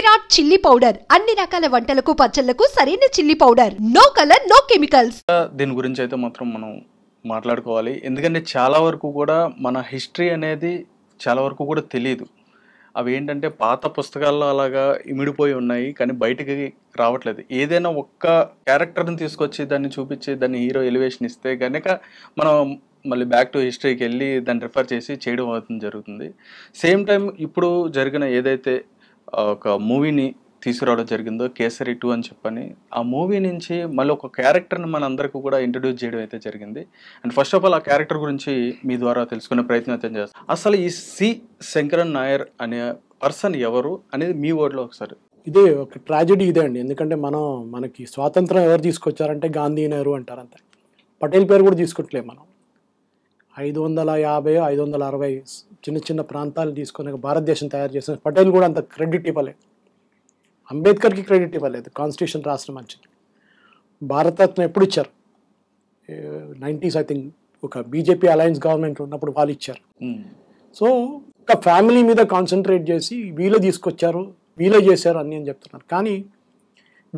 Virat chilli powder అన్ని రకాల వంటలకు పచ్చళ్లకు సరైన chilli powder. No colour no chemicals. దీని గురించి అయితే మాత్రం మనం మాట్లాడుకోవాలి. ఎందుకంటే చాలా వరకు కూడా మన హిస్టరీ అనేది చాలా వరకు కూడా తెలియదు. అవి ఏంటంటే పాత పుస్తకాల్లో అలాగా ఇమిడిపోయి ఉన్నాయి, కానీ బయటికి రావట్లేదు. ఏదైనా ఒక్క క్యారెక్టర్ని తీసుకొచ్చి దాన్ని చూపించి దాన్ని హీరో ఎలివేషన్ ఇస్తే కనుక మనం మళ్ళీ బ్యాక్ టు హిస్టరీకి వెళ్ళి దాన్ని రిఫర్ చేసి చేయడం అవుతుంది జరుగుతుంది. సేమ్ టైం ఇప్పుడు జరిగిన ఏదైతే ఒక మూవీని తీసుకురావడం జరిగిందో కేసరి 2 అని చెప్పని, ఆ మూవీ నుంచి మళ్ళీ ఒక క్యారెక్టర్ని మన అందరికీ కూడా ఇంట్రడ్యూస్ చేయడం అయితే జరిగింది. అండ్ ఫస్ట్ ఆఫ్ ఆల్ ఆ క్యారెక్టర్ గురించి మీ ద్వారా తెలుసుకునే ప్రయత్నం అయితే చేస్తాం. అసలు ఈ సి శంకరన్ నాయర్ అనే పర్సన్ ఎవరు అనేది మీ వర్డ్లో ఒకసారి. ఇదే ఒక ట్రాజెడీ ఇదే అండి. ఎందుకంటే మనకి స్వాతంత్రం ఎవరు తీసుకొచ్చారంటే గాంధీ నెహ్రూ అంటారు అంతే. పటేల్ పేరు కూడా తీసుకుంటలేము మనం. 550 560 చిన్న చిన్న ప్రాంతాలు తీసుకొని భారతదేశం తయారు చేసిన పటేల్ కూడా అంత క్రెడిట్ ఇవ్వలేదు. అంబేద్కర్కి క్రెడిట్ ఇవ్వలేదు. కాన్స్టిట్యూషన్ రాష్ట్రం మంచిది. భారతరత్న ఎప్పుడు ఇచ్చారు? 90s ఐ థింక్ ఒక బీజేపీ అలయన్స్ గవర్నమెంట్ ఉన్నప్పుడు వాళ్ళు ఇచ్చారు. సో ఒక ఫ్యామిలీ మీద కాన్సన్ట్రేట్ చేసి వీళ్ళే తీసుకొచ్చారు, వీళ్ళే చేశారు అని నేను చెప్తున్నారు. కానీ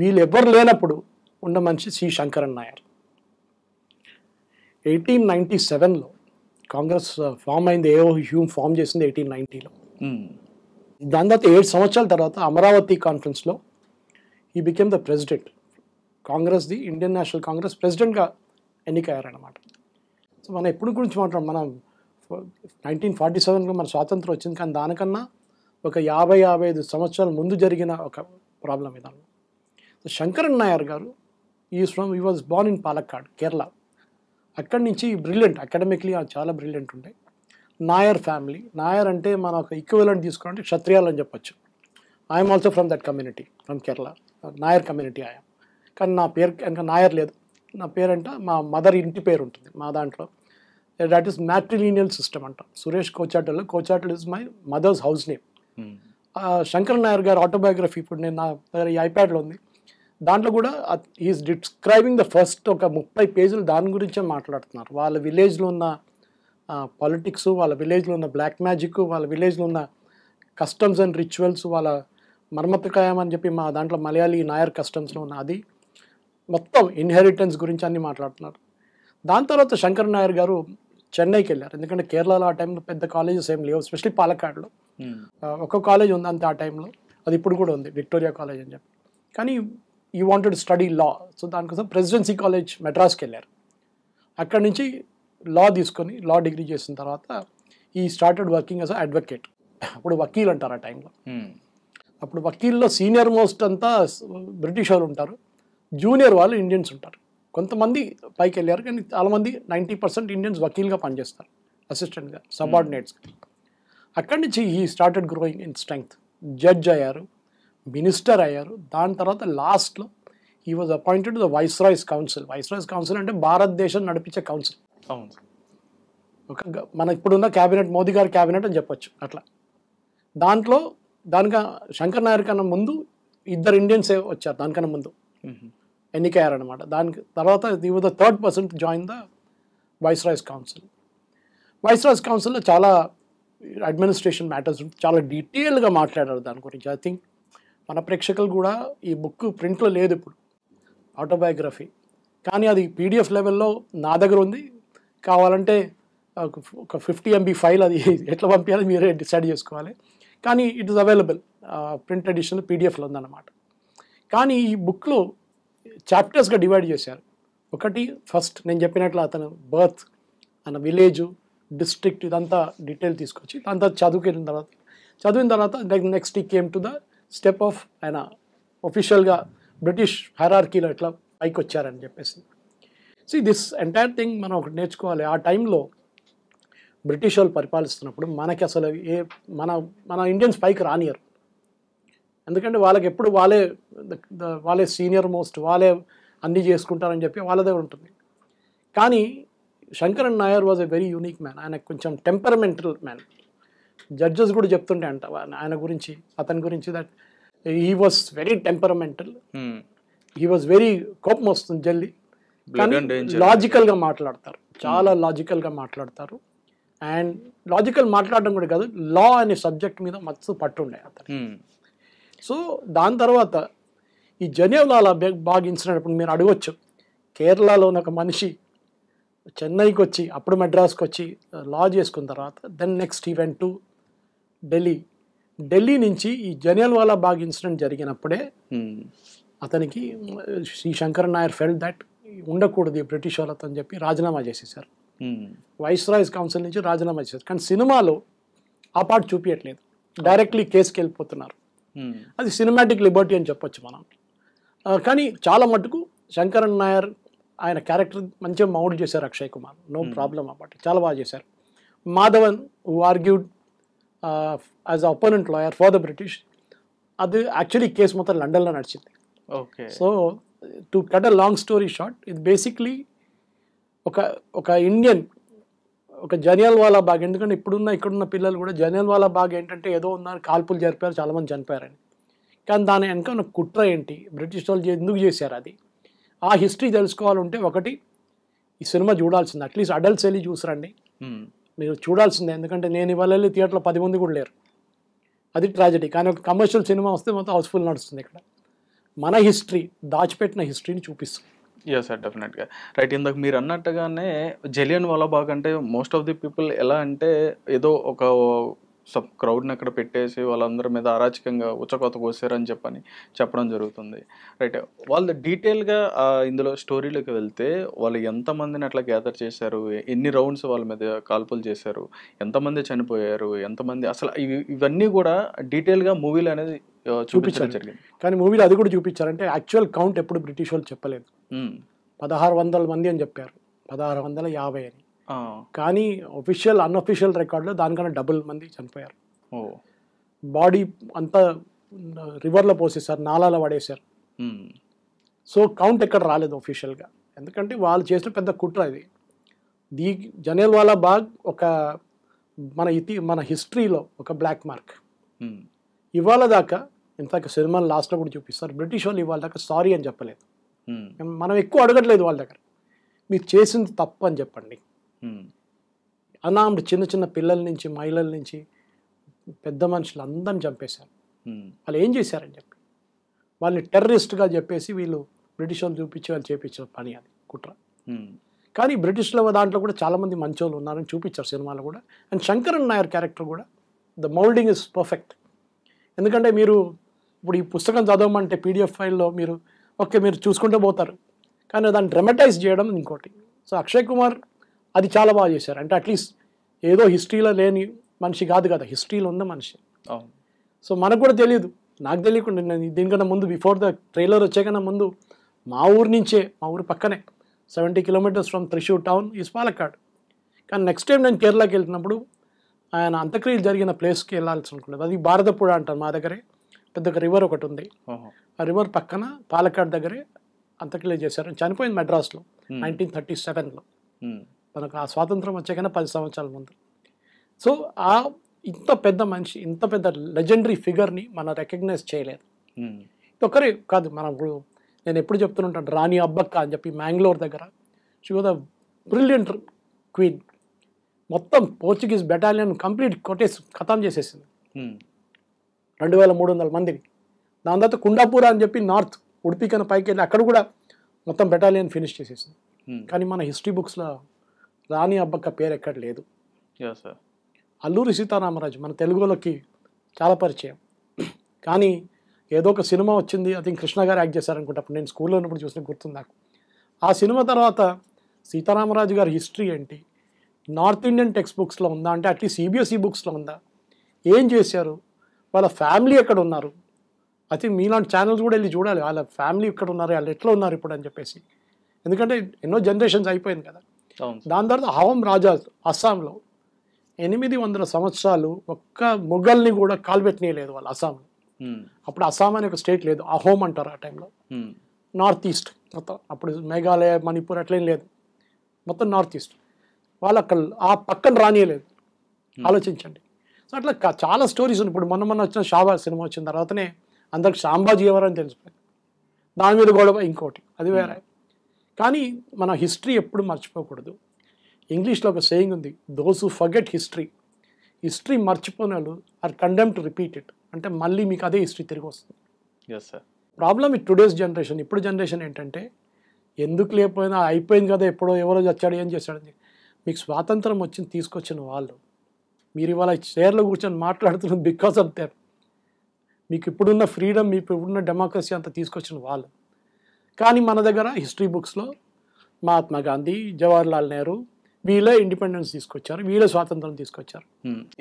వీళ్ళు ఎవరు లేనప్పుడు ఉన్న మనిషి సి శంకరన్ నాయర్. 1897లో కాంగ్రెస్ ఫామ్ అయింది. ఏఓ హ్యూమ్ ఫామ్ చేసింది 1890లో. దాని తర్వాత 7 సంవత్సరాల తర్వాత అమరావతి కాన్ఫరెన్స్లో ఈ బికెమ్ ద ప్రెసిడెంట్. కాంగ్రెస్ది ఇండియన్ నేషనల్ కాంగ్రెస్ ప్రెసిడెంట్గా ఎన్నికయ్యారనమాట. సో మనం ఎప్పుడు గురించి మాట్లాడాం, మనం 1947లో మన స్వాతంత్రం వచ్చింది, కానీ దానికన్నా ఒక 50-55 సంవత్సరాల ముందు జరిగిన ఒక ప్రాబ్లం ఇదాను. సో శంకరన్ నాయర్ గారు ఈ was Born in Palakkad, Kerala. అక్కడి నుంచి బ్రిలియంట్, అకాడమిక్లీ చాలా బ్రిలియంట్ ఉండే. నాయర్ ఫ్యామిలీ. నాయర్ అంటే మన ఒక ఈక్వలెంట్ తీసుకోవాలంటే క్షత్రియాలు అని చెప్పొచ్చు. I'm also from that community, from Kerala, Nair community I'm. కానీ నా పేరు కనుక నాయర్ లేదు. నా పేరంట మా మదర్ ఇంటి పేరు ఉంటుంది మా దాంట్లో. దట్ ఈస్ మ్యాట్రిలీనియల్ సిస్టమ్ అంట. Suresh Kochattil is my mother's house name. Sankaran Nair గారు ఆటోబయోగ్రఫీ ఇప్పుడు నేను నా దగ్గర ఈ ఐప్యాడ్లో ఉంది. దాంట్లో కూడా ఈజ్ డిస్క్రైబింగ్ ద ఫస్ట్ ఒక 30 పేజీలు దాని గురించే మాట్లాడుతున్నారు. వాళ్ళ విలేజ్లో ఉన్న పాలిటిక్స్, వాళ్ళ విలేజ్లో ఉన్న బ్లాక్ మ్యాజిక్, వాళ్ళ విలేజ్లో ఉన్న కస్టమ్స్ అండ్ రిచువల్స్, వాళ్ళ మర్మతకాయం అని చెప్పి మా దాంట్లో మలయాళీ నాయర్ కస్టమ్స్లో ఉన్న అది మొత్తం ఇన్హెరిటెన్స్ గురించి అన్నీ మాట్లాడుతున్నారు. దాని తర్వాత శంకరన్ నాయర్ గారు చెన్నైకి వెళ్ళారు. ఎందుకంటే కేరళలో ఆ టైంలో పెద్ద కాలేజెస్ ఏం లేవు, ఎస్పెషల్లీ పాలక్కాడ్లో ఒక కాలేజ్ ఉంది అంతే ఆ టైంలో. అది ఇప్పుడు కూడా ఉంది, విక్టోరియా కాలేజ్ అని చెప్పి. కానీ ఈ వాంటెడ్ స్టడీ లా. సో దానికోసం ప్రెసిడెన్సీ కాలేజ్ మెడ్రాస్కి వెళ్ళారు. అక్కడి నుంచి లా తీసుకొని లా డిగ్రీ చేసిన తర్వాత ఈ స్టార్టెడ్ వర్కింగ్ యాజ్ అడ్వకేట్. అప్పుడు వకీల్ అంటారు ఆ టైంలో. అప్పుడు వకీల్లో సీనియర్ మోస్ట్ అంతా బ్రిటిష్ వాళ్ళు ఉంటారు, జూనియర్ వాళ్ళు ఇండియన్స్ ఉంటారు. కొంతమంది పైకి వెళ్ళారు, కానీ చాలామంది 90% ఇండియన్స్ వకీల్గా పనిచేస్తారు, అసిస్టెంట్గా, సబార్డినేట్స్గా. అక్కడి నుంచి ఈ started growing in strength. Judge అయ్యారు, మినిస్టర్ అయ్యారు. దాని తర్వాత లాస్ట్లో ఈ was appointed the viceroy's council. Viceroy's council అంటే భారతదేశం నడిపించే కౌన్సిల్. ఒక మన ఇప్పుడున్న క్యాబినెట్, మోదీ గారి క్యాబినెట్ అని చెప్పొచ్చు అట్లా. దానికన్నా శంకర్ నాయర్ కన్నా ముందు 2 ఇండియన్సే వచ్చారు. దానికన్నా ముందు ఎన్నికయ్యారనమాట. దానికి తర్వాత ఈ was the 3rd person to join the viceroy's council. Viceroy's కౌన్సిల్లో చాలా అడ్మినిస్ట్రేషన్ మ్యాటర్స్ చాలా డీటెయిల్గా మాట్లాడారు దాని గురించి. ఐ థింక్ మన ప్రేక్షకులు కూడా ఈ బుక్ ప్రింట్లో లేదు ఇప్పుడు, ఆటోబయోగ్రఫీ, కానీ అది PDF లెవెల్లో నా దగ్గర ఉంది. కావాలంటే ఒక 50 MB ఫైల్, అది ఎట్లా పంపించాలో మీరే డిసైడ్ చేసుకోవాలి. కానీ it is available print edition PDFలో ఉందన్నమాట. కానీ ఈ బుక్లో చాప్టర్స్గా డివైడ్ చేశారు. ఒకటి ఫస్ట్ నేను చెప్పినట్లు అతను బర్త్, అన్న విలేజు, డిస్ట్రిక్ట్, ఇదంతా డీటెయిల్ తీసుకొచ్చి దాని తర్వాత చదివిన తర్వాత నెక్స్ట్ ఈ came to the step of ఆయన ఒఫిషియల్గా బ్రిటిష్ హైరార్కీలో ఎట్లా పైకి వచ్చారని చెప్పేసి. సో దిస్ ఎంటైర్ థింగ్ మనం ఒకటి నేర్చుకోవాలి. ఆ టైంలో బ్రిటిష్ వాళ్ళు పరిపాలిస్తున్నప్పుడు మనకి అసలు మన ఇండియన్స్ పైకి రానియరు. ఎందుకంటే వాళ్ళకి ఎప్పుడు వాళ్ళే సీనియర్ మోస్ట్, వాళ్ళే అన్నీ చేసుకుంటారని చెప్పి వాళ్ళదే ఉంటుంది. కానీ Sankaran Nair was a very unique man. ఆయన కొంచెం టెంపరమెంటల్ మ్యాన్. జడ్జెస్ కూడా చెప్తుంటే అంట ఆయన గురించి, అతని గురించి, that he was very temperamental. He was very కోపం వస్తుంది జల్లి, కానీ లాజికల్గా మాట్లాడతారు, చాలా లాజికల్గా మాట్లాడతారు. అండ్ లాజికల్ మాట్లాడడం కూడా కాదు, లా అనే సబ్జెక్ట్ మీద మస్తు పట్టుండే అతను. సో దాని తర్వాత ఈ జలియన్వాలా బాగ్ ఇన్సిడెంట్ ఇప్పుడు మీరు అడగొచ్చు, కేరళలో ఉన్న ఒక మనిషి చెన్నైకి వచ్చి అప్పుడు మెడ్రాస్కి వచ్చి లా చేసుకున్న తర్వాత then next event to Delhi నుంచి ఈ జలియన్వాలా బాగ్ ఇన్సిడెంట్ జరిగినప్పుడే అతనికి శ్రీ శంకరన్ నాయర్ ఫెల్ట్ దట్ ఉండకూడదు ఈ బ్రిటిష్ వాళ్ళతో అని చెప్పి రాజీనామా చేసేసారు. వైస్రాయ్స్ కౌన్సిల్ నుంచి రాజీనామా చేశారు. కానీ సినిమాలో ఆ పార్ట్ చూపించట్లేదు, డైరెక్ట్లీ కేసుకి వెళ్ళిపోతున్నారు. అది సినిమాటిక్ లిబర్టీ అని చెప్పొచ్చు మనం. కానీ చాలా మటుకు శంకరన్ నాయర్ ఆయన క్యారెక్టర్ మంచిగా మౌల్డ్ చేశారు అక్షయ్ కుమార్, నో ప్రాబ్లం అన్నమాట, చాలా బాగా చేశారు. Madhavan who argued as opponent lawyer for the British, అది యాక్చువల్లీ కేసు మొత్తం లండన్లో నడిచింది. So to cut a long story short, ఇది బేసిక్లీ ఒక ఇండియన్ ఒక జలియన్వాలా బాగ్, ఎందుకంటే ఇక్కడున్న పిల్లలు కూడా జలియన్వాలా బాగ్ ఏంటంటే ఏదో ఉన్నారు, కాల్పులు జరిపారు, చాలామంది చనిపోయారని. కానీ దాని వెనక ఉన్న కుట్ర ఏంటి, బ్రిటిష్ వాళ్ళు ఎందుకు చేశారు, అది ఆ హిస్టరీ తెలుసుకోవాలంటే ఒకటి ఈ సినిమా చూడాల్సిందే. అట్లీస్ట్ అడల్ట్స్ వెళ్ళి చూసిరండి, మీరు చూడాల్సిందే. ఎందుకంటే నేను ఇవాళ వెళ్ళి థియేటర్లో 10 మంది కూడా లేరు, అది ట్రాజడీ. కానీ ఒక కమర్షియల్ సినిమా వస్తే మొత్తం హౌస్ఫుల్ నడుస్తుంది. ఇక్కడ మన హిస్టరీ, దాచిపెట్టిన హిస్టరీని చూపిస్తుంది. ఎస్ సార్, డెఫినెట్గా రైట్. ఇందాక మీరు అన్నట్టుగానే జలియన్వాలా బాగ్ అంటే మోస్ట్ ఆఫ్ ది పీపుల్ ఎలా అంటే ఏదో ఒక సబ్ క్రౌడ్ని అక్కడ పెట్టేసి వాళ్ళందరి మీద అరాచకంగా ఉచ్చకోత కోసారని చెప్పడం జరుగుతుంది. రైట్, వాళ్ళు డీటెయిల్గా ఇందులో స్టోరీలోకి వెళ్తే వాళ్ళు ఎంతమందిని అట్లా గ్యాదర్ చేశారు, ఎన్ని రౌండ్స్ వాళ్ళ మీద కాల్పులు చేశారు, ఎంతమంది చనిపోయారు, ఎంతమంది అసలు ఇవన్నీ కూడా డీటెయిల్గా మూవీలో అనేది చూపించడం జరిగింది. కానీ మూవీలో అది కూడా చూపించారంటే యాక్చువల్ కౌంట్ ఎప్పుడు బ్రిటిష్ వాళ్ళు చెప్పలేదు. 1600 మంది అని చెప్పారు, 1650 అని. కానీ ఒఫిషియల్ అన్అఫిషియల్ రికార్డులో దానికన్నా డబుల్ మంది చనిపోయారు. బాడీ అంతా రివర్లో పోసేసారు, నాలాలో పడేశారు. సో కౌంట్ ఎక్కడ రాలేదు ఒఫిషియల్గా, ఎందుకంటే వాళ్ళు చేసిన పెద్ద కుట్ర ఇది. జలియన్వాలా బాగ్ ఒక మన హిస్టరీలో ఒక బ్లాక్ మార్క్. ఇవాళ దాకా ఇంతక సినిమాలు లాస్ట్లో కూడా చూపిస్తారు, బ్రిటిష్ వాళ్ళు ఇవాళ దాకా సారీ అని చెప్పలేదు. మనం ఎక్కువ అడగట్లేదు వాళ్ళ దగ్గర, మీరు చేసింది తప్పు అని చెప్పండి. అనామ్డ్ చిన్న పిల్లల నుంచి మహిళల నుంచి పెద్ద మనుషులు అందరిని చంపేశారు. వాళ్ళు ఏం చేశారని చెప్పి వాళ్ళని టెర్రరిస్ట్గా చెప్పేసి వీళ్ళు బ్రిటిష్ వాళ్ళు చూపించి వాళ్ళు చేపించిన పని, అది కుట్ర. కానీ బ్రిటిష్లో దాంట్లో కూడా చాలామంది మంచోళ్ళు ఉన్నారని చూపించారు సినిమాలో కూడా. అండ్ శంకరన్ నాయర్ క్యారెక్టర్ కూడా ద మౌల్డింగ్ ఇస్ పర్ఫెక్ట్. ఎందుకంటే మీరు ఇప్పుడు ఈ పుస్తకం చదవమంటే పీడిఎఫ్ ఫైల్లో మీరు మీరు చూసుకుంటూ పోతారు, కానీ దాన్ని డ్రమటైజ్ చేయడం ఇంకోటి. సో అక్షయ్ కుమార్ అది చాలా బాగా చేశారు. అంటే అట్లీస్ట్ ఏదో హిస్టరీలో లేని మనిషి కాదు కదా, హిస్టరీలో ఉన్న మనిషి. సో మనకు కూడా తెలియదు, నాకు తెలియకుండా నేను దీనికన్నా ముందు బిఫోర్ ద ట్రైలర్ వచ్చేకన్నా ముందు మా ఊరు పక్కనే 70 kilometers from Thrissur town is Palakkad. కానీ నెక్స్ట్ టైం నేను కేరళకి వెళ్తున్నప్పుడు ఆయన అంత్యక్రియలు జరిగిన ప్లేస్కి వెళ్ళాల్సి అనుకున్నది. అది భారతపుడ అంటారు, మా దగ్గరే పెద్ద ఒక రివర్ ఒకటి ఉంది. ఆ రివర్ పక్కన పాలక్కాడ్ దగ్గరే అంత్యక్రియలు చేశారు. చనిపోయింది మెడ్రాస్లో 1937లో, మనకు ఆ స్వాతంత్రం వచ్చాకనే 10 సంవత్సరాల ముందు. సో ఇంత పెద్ద మనిషి, ఇంత పెద్ద లెజెండరీ ఫిగర్ని మనం రికగ్నైజ్ చేయలేదు. ఇది ఒకరే కాదు, మనం ఇప్పుడు నేను ఎప్పుడు చెప్తుంటాను, రాణి అబ్బక్క అని చెప్పి మ్యాంగ్లూర్ దగ్గర she was a brilliant queen. మొత్తం పోర్చుగీస్ బెటాలియన్ కంప్లీట్ కొట్టేసి ఖతం చేసేసింది, 2300 మందిని. దాని తర్వాత కుండాపూర అని చెప్పి నార్త్ ఉడిపి కన్నా పైకి వెళ్ళి అక్కడ కూడా మొత్తం బెటాలియన్ ఫినిష్ చేసేసింది. కానీ మన హిస్టరీ బుక్స్లో రాణి అబ్బక్క పేరు ఎక్కడ లేదు. అల్లూరి సీతారామరాజు మన తెలుగులోకి చాలా పరిచయం, కానీ ఏదో ఒక సినిమా వచ్చింది, అది కృష్ణ గారు యాక్ట్ చేశారనుకుంటా. అప్పుడు నేను స్కూల్లో ఉన్నప్పుడు చూసిన గుర్తుంది నాకు. ఆ సినిమా తర్వాత సీతారామరాజు గారి హిస్టరీ ఏంటి, నార్త్ ఇండియన్ టెక్స్ట్ బుక్స్లో ఉందా అంటే అట్లీస్ట్ సిబిఎస్ఈ బుక్స్లో ఉందా, ఏం చేశారు, వాళ్ళ ఫ్యామిలీ ఎక్కడ ఉన్నారు, అయితే మీలాంటి ఛానల్స్ కూడా వెళ్ళి చూడాలి వాళ్ళ ఫ్యామిలీ ఎక్కడ ఉన్నారు, వాళ్ళు ఎట్లా ఉన్నారు ఇప్పుడు అని చెప్పేసి. ఎందుకంటే ఎన్నో జనరేషన్స్ అయిపోయింది కదా. దాని తర్వాత అహోం రాజాస్ అస్సాంలో 800 సంవత్సరాలు ఒక్క మొఘల్ని కూడా కాల్పెట్టనీయలేదు వాళ్ళు అస్సాంలో. అప్పుడు అస్సాం అనే ఒక స్టేట్ లేదు, అహోం అంటారు ఆ టైంలో. నార్త్ ఈస్ట్ మొత్తం, అప్పుడు మేఘాలయ మణిపూర్ అట్లేం లేదు, మొత్తం నార్త్ ఈస్ట్. వాళ్ళు అక్కడ ఆ పక్కన రానియలేదు, ఆలోచించండి. సో అట్లా చాలా స్టోరీస్ ఉన్నాయి. ఇప్పుడు మొన్న వచ్చిన షాబాజ్ సినిమా వచ్చిన తర్వాతనే అందరికి సాంబాజీ ఎవరని తెలిసిపోయింది, దాని మీద గొడవ ఇంకోటి, అది వేరే. కానీ మన హిస్టరీ ఎప్పుడు మర్చిపోకూడదు. ఇంగ్లీష్లో ఒక సేయింగ్ ఉంది, దోస్ హూ ఫర్గెట్ హిస్టరీ మర్చిపోయిన వాళ్ళు are condemn to repeat it అంటే మళ్ళీ మీకు అదే హిస్టరీ తిరిగి వస్తుంది. Yes sir. ప్రాబ్లం ఈ టుడేస్ జనరేషన్, ఇప్పుడు జనరేషన్ ఏంటంటే ఎందుకు లేకపోయినా అయిపోయింది కదా, ఎప్పుడో ఎవరో వచ్చాడు ఏం చేశాడని. మీకు స్వాతంత్రం వచ్చింది తీసుకొచ్చిన వాళ్ళు, మీరు ఇవాళ చైర్లో కూర్చొని మాట్లాడుతున్నారు బికాస్ ఆఫ్ దెమ్. మీకు ఇప్పుడున్న ఫ్రీడమ్, మీకు ఇప్పుడున్న డెమోక్రసీ అంతా తీసుకొచ్చిన వాళ్ళు. కానీ మన దగ్గర హిస్టరీ బుక్స్లో మహాత్మా గాంధీ, జవహర్లాల్ నెహ్రూ వీళ్ళే ఇండిపెండెన్స్ తీసుకొచ్చారు, వీళ్ళే స్వాతంత్రం తీసుకొచ్చారు.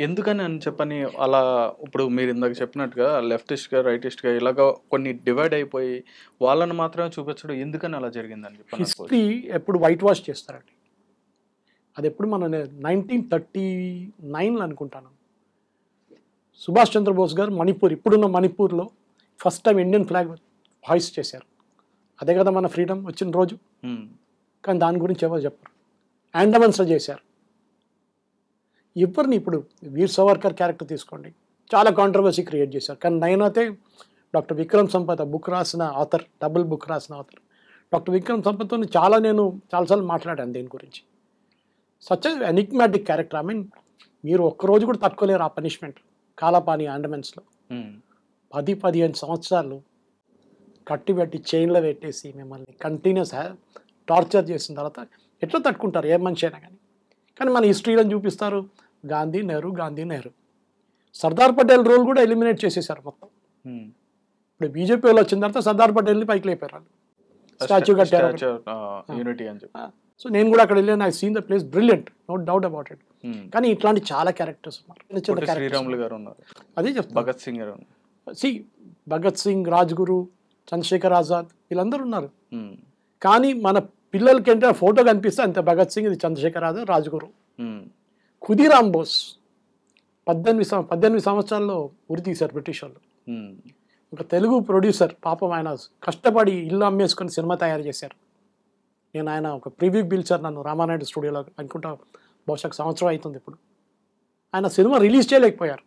ఎందుకని అని చెప్పని అలా ఇప్పుడు మీరు ఇందాక చెప్పినట్టుగా లెఫ్టిస్ట్గా రైటిస్ట్గా ఇలాగ కొన్ని డివైడ్ అయిపోయి వాళ్ళని మాత్రమే చూపించడం ఎందుకని అలా జరిగిందని చెప్పి హిస్టరీ ఎప్పుడు వైట్ వాష్ చేస్తారండి. అది ఎప్పుడు మన 1939 అనుకుంటాను, సుభాష్ చంద్రబోస్ గారు మణిపూర్, ఇప్పుడున్న మణిపూర్లో first time Indian flag hoist చేశారు. అదే కదా మన ఫ్రీడమ్ వచ్చిన రోజు. కానీ దాని గురించి ఎవరు చెప్పరు. అండమాన్స్లో చేశారు. ఎవరిని ఇప్పుడు వీర్ సావర్కర్ క్యారెక్టర్ తీసుకోండి, చాలా కాంట్రవర్సీ క్రియేట్ చేశారు. కానీ నైనాతే డాక్టర్ విక్రమ్ సంపత్ బుక్ రాసిన ఆథర్, డబుల్ బుక్ రాసిన ఆథర్ డాక్టర్ విక్రమ్ సంపత్తో నేను చాలాసార్లు మాట్లాడాను దీని గురించి. Such enigmatic character. I mean మీరు ఒక్కరోజు కూడా తట్టుకోలేరు ఆ పనిష్మెంట్. కాలాపాని అండమాన్స్లో 10-15 సంవత్సరాలు కట్టిపెట్టి చైన్లో పెట్టేసి మిమ్మల్ని కంటిన్యూస్ టార్చర్ చేసిన తర్వాత ఎట్లా తట్టుకుంటారు ఏ మనిషి అయినా కానీ. కానీ మన హిస్టరీలో చూపిస్తారు గాంధీ నెహ్రూ, గాంధీ నెహ్రూ. సర్దార్ పటేల్ రోల్ కూడా ఎలిమినేట్ చేసేసారు మొత్తం. ఇప్పుడు బీజేపీ వాళ్ళు వచ్చిన తర్వాత సర్దార్ పటేల్ని పైకి లేపారు, స్టాచ్యూ కట్టారు. సో నేను కూడా అక్కడ వెళ్ళాను, I seen the place, brilliant, no doubt about it. కానీ ఇట్లాంటి చాలా క్యారెక్టర్స్ ఉన్నారు. అదే చెప్తాను, భగత్ సింగ్ గారు, భగత్ సింగ్, రాజ్గురు, చంద్రశేఖర్ ఆజాద్ వీళ్ళందరూ ఉన్నారు. కానీ మన పిల్లలకి అంటే ఫోటో కనిపిస్తే అంతే భగత్ సింగ్, ఇది చంద్రశేఖర్ ఆజాద్, రాజ్గురు. ఖుదీరామ్ బోస్ 18 సంవత్సరాల్లో ఉరి తీశారు బ్రిటిష్ వాళ్ళు. ఒక తెలుగు ప్రొడ్యూసర్ పాపం, ఆయన కష్టపడి ఇల్లు అమ్మేసుకొని సినిమా తయారు చేశారు. నేను ఆయన ఒక ప్రివ్యూకి పిలిచారు నన్ను రామానాయుడు స్టూడియోలో, అనుకుంటా బహుశా సంవత్సరం అవుతుంది ఇప్పుడు. ఆయన సినిమా రిలీజ్ చేయలేకపోయారు.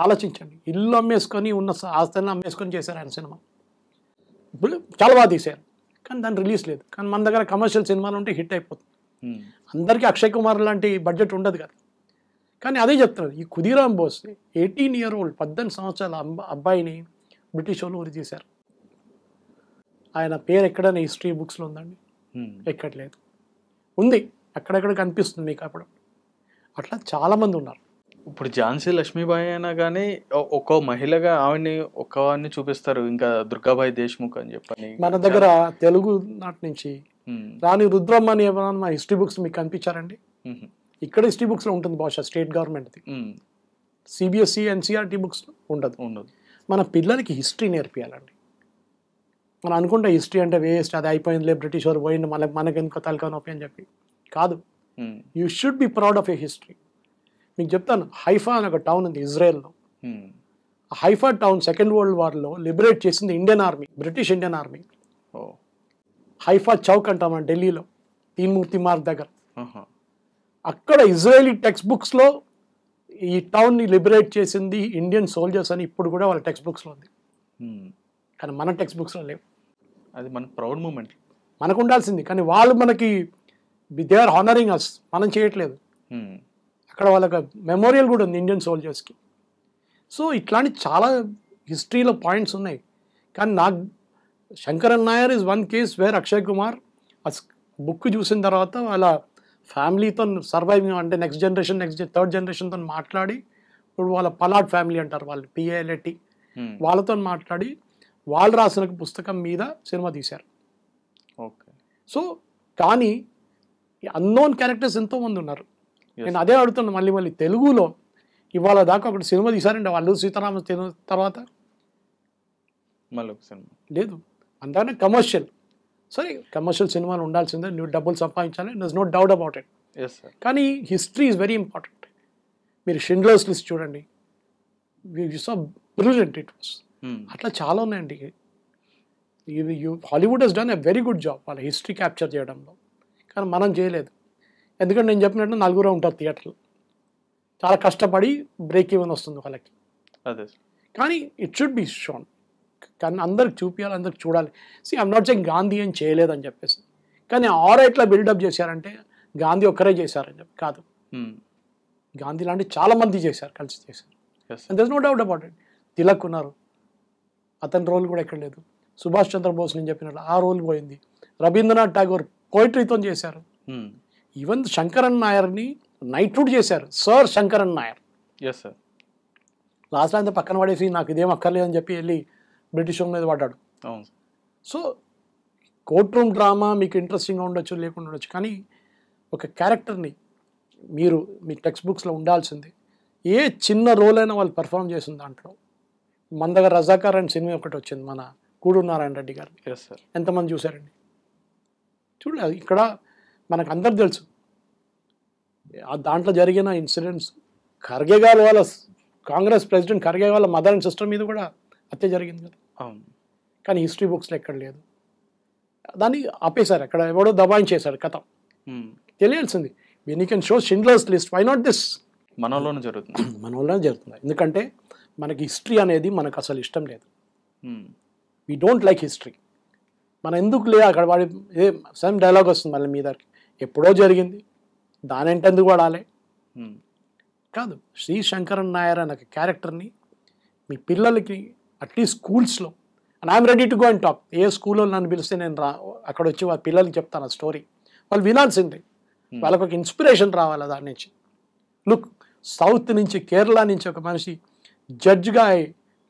ఆలోచించండి, ఇల్లు అమ్మేసుకొని ఉన్న ఆస్తులను అమ్మేసుకొని చేశారు ఆయన సినిమా. చాలా బాగా తీశారు, కానీ దాని రిలీజ్ లేదు. కానీ మన దగ్గర కమర్షియల్ సినిమాలు ఉంటే హిట్ అయిపోతుంది. అందరికీ అక్షయ్ కుమార్ లాంటి బడ్జెట్ ఉండదు కదా. కానీ అదే చెప్తున్నారు, ఈ ఖుదీరామ్ బోస్ 18 year old 18 సంవత్సరాల అబ్బాయిని బ్రిటిష్ వాళ్ళు ఉరి తీశారు. ఆయన పేరు ఎక్కడైనా హిస్టరీ బుక్స్లో ఉందండి? ఎక్కడ లేదు. ఉంది, అక్కడెక్కడ కనిపిస్తుంది మీకు అప్పుడు. అట్లా చాలామంది ఉన్నారు. ఇప్పుడు ఝాన్సీ లక్ష్మీబాయి అయినా కానీ ఒక్కో మహిళగా ఆవిడని ఒక్కవాడిని చూపిస్తారు, ఇంకా దుర్గాబాయి దేశ్ముఖ్ అని చెప్పని. మన దగ్గర తెలుగు నాటి నుంచి రాణి రుద్రమ్మ అని ఎవరైనా మా హిస్టరీ బుక్స్ మీకు కనిపించారండి? ఇక్కడ హిస్టరీ బుక్స్లో ఉంటుంది బహుశా, స్టేట్ గవర్నమెంట్ది. సిబిఎస్ఈ ఎన్సీఆర్టీ బుక్స్ ఉండదు. మన పిల్లలకి హిస్టరీ నేర్పియాలండి. మనం అనుకుంటే హిస్టరీ అంటే వేస్ట్, అది అయిపోయిందిలే, బ్రిటిష్ వారు పోయింది, మనకి ఇంకో తలకా నొప్పి అని చెప్పి కాదు. You should be proud of a history. మీకు చెప్తాను, హైఫా అని ఒక టౌన్ ఉంది ఇజ్రాయెల్లో. హైఫా టౌన్ సెకండ్ వరల్డ్ వార్లో లిబరేట్ చేసింది Indian army, British Indian army. Haifa Chowk అంటాం మన ఢిల్లీలో, తీన్మూర్తి మార్గ్ దగ్గర. అక్కడ ఇజ్రాయేలీ టెక్స్ట్ బుక్స్లో ఈ టౌన్ని లిబరేట్ చేసింది ఇండియన్ సోల్జర్స్ అని ఇప్పుడు కూడా వాళ్ళ టెక్స్ట్ బుక్స్లో ఉంది. కానీ మన టెక్స్ట్ బుక్స్లో లేవు. అది మన ప్రౌడ్ మూమెంట్, మనకు ఉండాల్సింది. కానీ వాళ్ళు మనకి దే ఆర్ హానరింగ్ అస్, మనం చేయట్లేదు. అక్కడ వాళ్ళకి మెమోరియల్ కూడా ఉంది ఇండియన్ సోల్జర్స్కి. సో ఇట్లాంటి చాలా హిస్టరీలో పాయింట్స్ ఉన్నాయి. కానీ నాకు Sankaran Nair is one case where Akshay Kumar ఆ బుక్ చూసిన తర్వాత వాళ్ళ ఫ్యామిలీతో సర్వైవింగ్, అంటే నెక్స్ట్ జనరేషన్, థర్డ్ జనరేషన్తో మాట్లాడి, ఇప్పుడు వాళ్ళ పలాడ్ ఫ్యామిలీ అంటారు వాళ్ళు, PALAT, వాళ్ళతో మాట్లాడి వాళ్ళు రాసిన పుస్తకం మీద సినిమా తీశారు. ఓకే. సో కానీ అన్నోన్ క్యారెక్టర్స్ ఎంతోమంది ఉన్నారు. నేను అదే అడుగుతున్నాను మళ్ళీ తెలుగులో ఇవాళ దాకా ఒకటి సినిమా తీశారండి వాళ్ళు సీతారామ తర్వాత లేదు. అంతనే కమర్షియల్, సరే కమర్షియల్ సినిమాలు ఉండాల్సిందే, నువ్వు డబ్బులు సంపాదించాలి, there is no doubt about it. కానీ హిస్టరీ ఈజ్ వెరీ ఇంపార్టెంట్. మీరు షిండ్లర్స్ లిస్ట్ చూడండి, సో బ్రిలియంట్ ఇట్ వాస్. అట్లా చాలా ఉన్నాయండి. Hollywood he's done a very good job వాళ్ళ హిస్టరీ క్యాప్చర్ చేయడంలో. కానీ మనం చేయలేదు. ఎందుకంటే నేను చెప్పినట్టు 4 ఉంటారు థియేటర్లు, చాలా కష్టపడి బ్రేక్ ఈవెన్ వస్తుంది వాళ్ళకి. కానీ ఇట్ షుడ్ బి షోన్, కానీ అందరికి చూపించాలి, అందరికి చూడాలి. ఐఎమ్ నాట్ సెయింగ్ గాంధీ ఏం చేయలేదని చెప్పేసి, కానీ ఎట్లా బిల్డప్ చేశారంటే గాంధీ ఒక్కరే చేశారని చెప్పి కాదు. గాంధీ లాంటి చాలా మంది చేశారు, కలిసి చేశారు. Yes. And there no doubt about it. Tilak ఉన్నారు, అతని రోల్ కూడా ఎక్కడ లేదు. సుభాష్ చంద్రబోస్ నేను చెప్పినట్లు ఆ రోల్ పోయింది. రవీంద్రనాథ్ ఠాగూర్ పోయిటరీతో చేశారు. ఈవెన్ శంకరన్ నాయర్ని నైట్హుడ్ చేశారు, sir Sankaran Nair. Yes sir. Last అంతా పక్కన పడేసి నాకు ఇదేం అక్కర్లేదని చెప్పి వెళ్ళి బ్రిటిష్ మీద పడ్డాడు. అవును. సో కోర్ట్ రూమ్ డ్రామా మీకు ఇంట్రెస్టింగ్గా ఉండొచ్చు, లేకుండా ఉండొచ్చు, కానీ ఒక క్యారెక్టర్ని మీరు మీ టెక్స్ట్ బుక్స్లో ఉండాల్సింది. ఏ చిన్న రోల్ అయినా వాళ్ళు పర్ఫామ్ చేసిన దాంట్లో. మన దగ్గర రజాకార్ అండ్ సినిమా ఒకటి వచ్చింది, మన కూడూరు నారాయణ రెడ్డి గారు. Yes sir. ఎంతమంది చూశారండి? చూడలేదు. ఇక్కడ మనకు అందరు తెలుసు దాంట్లో జరిగిన ఇన్సిడెంట్స్. ఖర్గే గారు వాళ్ళ కాంగ్రెస్ ప్రెసిడెంట్ ఖర్గే వాళ్ళ మదర్ అండ్ సిస్టర్ మీద కూడా హత్య జరిగింది కదా. అవును. కానీ హిస్టరీ బుక్స్లో ఎక్కడ లేదు. దాన్ని ఆపేశారు, అక్కడ ఎవడో దబాయించేశారు కథ. తెలియాల్సింది. When you can show Schindler's list, why not this? మనలోనే జరుగుతుంది. మనలోనే జరుగుతుంది. ఎందుకంటే మనకి హిస్టరీ అనేది మనకు అసలు ఇష్టం లేదు. We don't like history. మనం ఎందుకు లే అక్కడ వాడి సేమ్ డైలాగ్ వస్తుంది మళ్ళీ మీద, ఎప్పుడో జరిగింది దాని ఎంటెందుకు వాడాలి కాదు. శ్రీ శంకరన్ నాయర్ అనే క్యారెక్టర్ని మీ పిల్లలకి అట్లీస్ట్ స్కూల్స్లో, and I'm ready to go and talk. ఏ స్కూల్లో నన్ను పిలిస్తే నేను అక్కడ వచ్చి వాళ్ళ పిల్లలకి చెప్తాను ఆ స్టోరీ. వాళ్ళు వినాల్సిందే, వాళ్ళకు ఒక ఇన్స్పిరేషన్ రావాలి దాని నుంచి. లుక్, సౌత్ నుంచి కేరళ నుంచి ఒక మనిషి జడ్జ్గా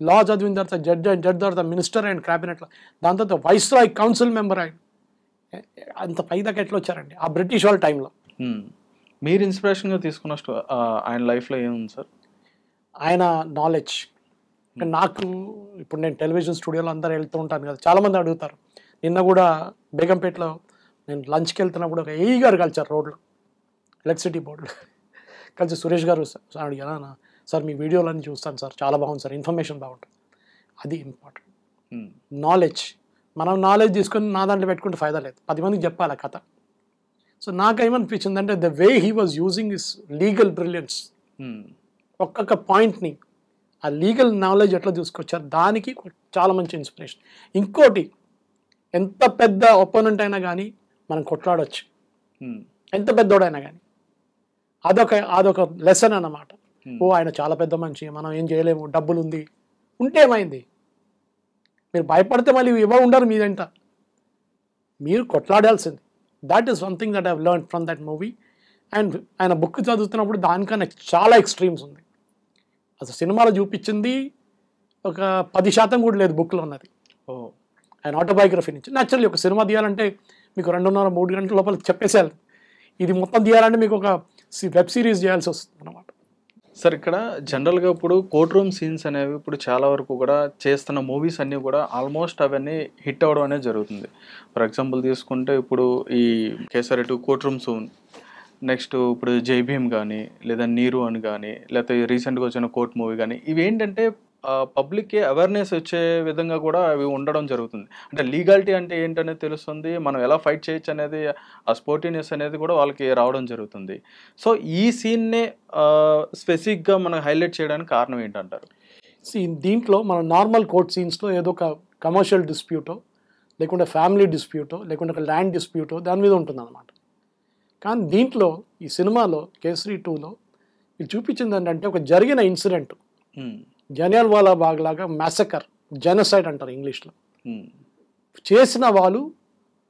లా చదివిన తర్వాత జడ్జ్ తర్వాత మినిస్టర్ అండ్ క్యాబినెట్లో, దాని తర్వాత వైస్రాయ్ కౌన్సిల్ మెంబర్ ఆయన. అంత పై దాకా ఎట్లా వచ్చారండి ఆ బ్రిటిష్ వాళ్ళ టైంలో. మీరు ఇన్స్పిరేషన్గా తీసుకున్న ఆయన లైఫ్లో ఏముంది సార్? ఆయన నాలెడ్జ్. నాకు ఇప్పుడు నేను టెలివిజన్ స్టూడియోలో అందరూ వెళ్తూ ఉంటాను కదా, చాలామంది అడుగుతారు. నిన్న కూడా బేగంపేటలో నేను లంచ్కి వెళ్తున్నప్పుడు ఒక ఏఈ గారు కలిసారు రోడ్లో, ఎలక్ట్రిసిటీ బోర్డులో కలిసి. సురేష్ గారు అడిగాను, సార్ మీ వీడియోలన్నీ చూస్తాను సార్, చాలా బాగుంది సార్, ఇన్ఫర్మేషన్ బాగుంటుంది. అది ఇంపార్టెంట్. నాలెడ్జ్. మనం నాలెడ్జ్ తీసుకొని నా దాంట్లో పెట్టుకుంటే ఫైదా లేదు, 10 మందికి చెప్పాలి ఆ కథ. సో నాకేమనిపించింది అంటే the way he was using his legal brilliance. ఒక్కొక్క పాయింట్ని ఆ లీగల్ నాలెడ్జ్ ఎట్లా తీసుకొచ్చారు, దానికి చాలా మంచి ఇన్స్పిరేషన్. ఇంకోటి, ఎంత పెద్ద ఒపోనెంట్ అయినా కానీ మనం కొట్లాడవచ్చు, ఎంత పెద్దోడైనా కానీ. అదొక లెసన్ అన్నమాట. ఓ ఆయన చాలా పెద్ద మనిషి, మనం ఏం చేయలేము, డబ్బులు ఉంది ఉంటే ఏమైంది, మీరు భయపడితే మళ్ళీ ఎవరు ఉండరు మీదంట, మీరు కొట్లాడాల్సింది. That is one thing that I have learned from that movie. And ఆయన బుక్ చదువుతున్నప్పుడు దానికన్నా చాలా ఎక్స్ట్రీమ్స్ ఉంది. అసలు సినిమాలో చూపించింది ఒక 10% కూడా లేదు బుక్లో ఉన్నది. ఆయన ఆటోబయోగ్రఫీ నుంచి. న్యాచురల్లీ ఒక సినిమా తీయాలంటే మీకు 2.5-3 గంటల లోపల చెప్పేసేయాలి. ఇది మొత్తం తీయాలంటే మీకు ఒక వెబ్ సిరీస్ చేయాల్సి వస్తుంది అన్నమాట. సార్, ఇక్కడ జనరల్గా ఇప్పుడు కోర్ట్ రూమ్ సీన్స్ అనేవి ఇప్పుడు చాలా వరకు కూడా చేస్తున్న మూవీస్ అన్నీ కూడా ఆల్మోస్ట్ అవన్నీ హిట్ అవ్వడం అనేది జరుగుతుంది. ఫర్ ఎగ్జాంపుల్ తీసుకుంటే ఇప్పుడు ఈ kesari 2 court room soon, next ఇప్పుడు జై భీమ్ కానీ, లేదా నీరు అని కానీ, లేకపోతే రీసెంట్గా వచ్చిన కోర్ట్ మూవీ కానీ, ఇవి ఏంటంటే పబ్లిక్కి అవేర్నెస్ వచ్చే విధంగా కూడా అవి ఉండడం జరుగుతుంది. అంటే లీగాలిటీ అంటే ఏంటనేది తెలుస్తుంది, మనం ఎలా ఫైట్ చేయొచ్చు అనేది, ఆ స్పోర్టివ్నెస్ అనేది కూడా వాళ్ళకి రావడం జరుగుతుంది. సో ఈ సీన్నే స్పెసిఫిక్గా మనం హైలైట్ చేయడానికి కారణం ఏంటంటారు? దీంట్లో మన నార్మల్ కోర్ట్ సీన్స్లో ఏదో ఒక కమర్షియల్ డిస్ప్యూటో, లేకుంటే ఫ్యామిలీ డిస్ప్యూటో, లేకుంటే ఒక ల్యాండ్ డిస్ప్యూటో దాని మీద ఉంటుంది అన్నమాట. కానీ దీంట్లో ఈ సినిమాలో కేసరి 2లో ఇది చూపించింది ఏంటంటే ఒక జరిగిన ఇన్సిడెంట్, జలియన్వాలా బాగ్ లాగా మ్యాసకర్, జెనోసైడ్ అంటారు ఇంగ్లీష్లో. చేసిన వాళ్ళు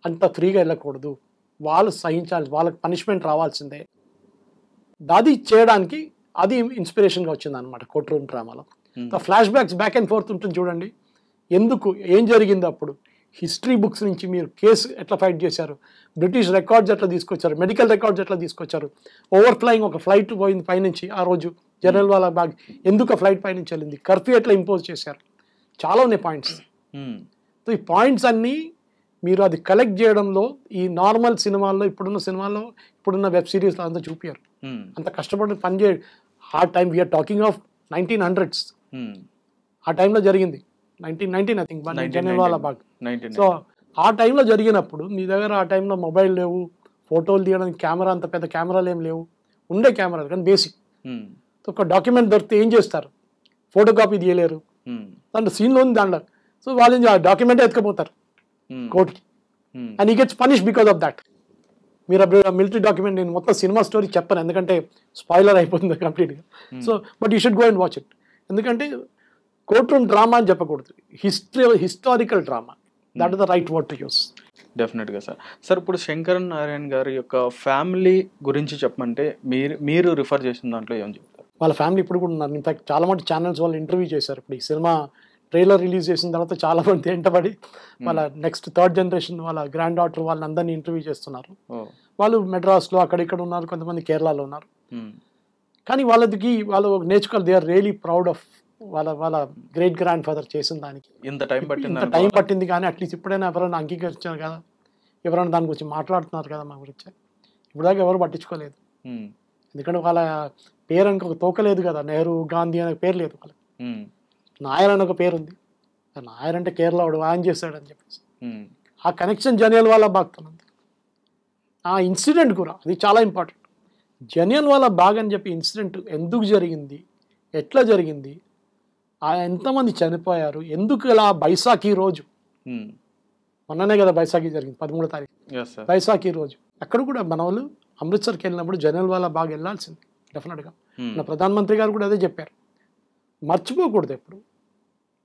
అంత ఫ్రీగా వెళ్ళకూడదు, వాళ్ళు సహించాలి, వాళ్ళకి పనిష్మెంట్ రావాల్సిందే. అది చేయడానికి అది ఇన్స్పిరేషన్గా వచ్చింది అనమాట కోర్ట్ రూమ్ డ్రామాలో. Flash backs back and fourth ఉంటుంది చూడండి, ఎందుకు ఏం జరిగింది అప్పుడు, హిస్టరీ బుక్స్ నుంచి మీరు కేసు ఎట్లా ఫైట్ చేశారు, బ్రిటిష్ రికార్డ్స్ ఎట్లా తీసుకొచ్చారు, మెడికల్ రికార్డ్స్ ఎట్లా తీసుకొచ్చారు, ఓవర్ ఫ్లయింగ్ ఒక ఫ్లైట్ పోయింది పైనుంచి ఆ రోజు జలియన్వాలా బాగ్, ఎందుకు ఆ ఫ్లైట్ పైనుంచి వెళ్ళింది, కర్ఫ్యూ ఎట్లా ఇంపోజ్ చేశారు, చాలా ఉన్నాయి పాయింట్స్. సో ఈ పాయింట్స్ అన్నీ మీరు అది కలెక్ట్ చేయడంలో ఈ నార్మల్ సినిమాల్లో, ఇప్పుడున్న వెబ్ సిరీస్లో అంతా చూపారు. అంత కష్టపడి పని చేయ ఆ time, we are talking of 1900s, ఆ టైంలో జరిగింది 1919 I think Jallianwala Bagh. So ఆ టైంలో జరిగినప్పుడు మీ దగ్గర ఆ టైంలో మొబైల్ లేవు, ఫోటోలు తీయడానికి కెమెరా, అంత పెద్ద కెమెరాలు ఏం లేవు, ఉండే కెమెరాలు కానీ బేసిక్. ఒక డాక్యుమెంట్ దొరికితే ఏం చేస్తారు, ఫోటో కాపీ తీయలేరు, దాంట్లో సీన్లో ఉంది దాంట్లో. సో వాళ్ళు ఆ డాక్యుమెంట్ ఎత్తుకపోతారు కోర్టుకి, అండ్ ఈ gets punish because of that. మీరు అప్పుడు మిలిటరీ డాక్యుమెంట్, నేను మొత్తం సినిమా స్టోరీ చెప్పను ఎందుకంటే స్పాయిలర్ అయిపోతుంది కంప్లీట్గా. So but you should go and watch it. ఎందుకంటే కోర్ట్ రూమ్ డ్రామా అని చెప్పకూడదు, historical drama, that is the right word to use. డెఫినెట్గా సార్. సార్ ఇప్పుడు శంకరన్ నారాయణ గారి యొక్క ఫ్యామిలీ గురించి చెప్పమంటే మీరు రిఫర్ చేసిన దాంట్లో ఏం చెప్తారు? వాళ్ళ ఫ్యామిలీ ఇప్పుడు కూడా ఉన్నారు. ఇన్ఫాక్ట్ చాలా మంది ఛానల్స్ వాళ్ళు ఇంటర్వ్యూ చేశారు. ఇప్పుడు ఈ సినిమా ట్రైలర్ రిలీజ్ చేసిన తర్వాత చాలా మంది వెంటబడి వాళ్ళ నెక్స్ట్ థర్డ్ జనరేషన్ వాళ్ళ గ్రాండ్ డాటర్ వాళ్ళందరినీ ఇంటర్వ్యూ చేస్తున్నారు. వాళ్ళు మెడ్రాస్లో అక్కడిక్కడ ఉన్నారు, కొంతమంది కేరళలో ఉన్నారు. కానీ వాళ్ళకి వాళ్ళు నేర్చుకోవాలి, they are really proud of వాళ్ళ గ్రేట్ గ్రాండ్ ఫాదర్ చేసిన దానికి. ఇంత టైం పట్టింది కానీ అట్లీస్ట్ ఇప్పుడైనా ఎవరైనా అంగీకరించారు కదా, ఎవరైనా దాని గురించి మాట్లాడుతున్నారు కదా మా గురించి. ఇప్పుడు దాకా ఎవరు పట్టించుకోలేదు. ఎందుకంటే వాళ్ళ పేరు అని ఒక తోకలేదు కదా, నెహ్రూ గాంధీ అనే పేరు లేదు వాళ్ళకి. నాయర్ అని ఒక పేరు ఉంది. నాయర్ అంటే కేరళ వాడు ఆయన చేశాడని చెప్పేసి ఆ కనెక్షన్ జనియల్ వాళ్ళ బాగ్తో ఉంది. ఆ ఇన్సిడెంట్ కూడా అది చాలా ఇంపార్టెంట్. జనియల్ వాళ్ళ బాగ్ అని చెప్పి ఇన్సిడెంట్ ఎందుకు జరిగింది, ఎట్లా జరిగింది, ఎంతమంది చనిపోయారు, ఎందుకు ఇలా బైసాఖీ రోజు, మొన్ననే కదా బైసాఖీ జరిగింది 13వ తారీఖు, బైసాఖీ రోజు అక్కడ కూడా మన వాళ్ళు అమృత్సర్కి వెళ్ళినప్పుడు జనియల్ వాళ్ళ బాగ్ వెళ్ళాల్సింది డెఫినెట్గా. మన ప్రధానమంత్రి గారు కూడా అదే చెప్పారు, మర్చిపోకూడదు ఎప్పుడు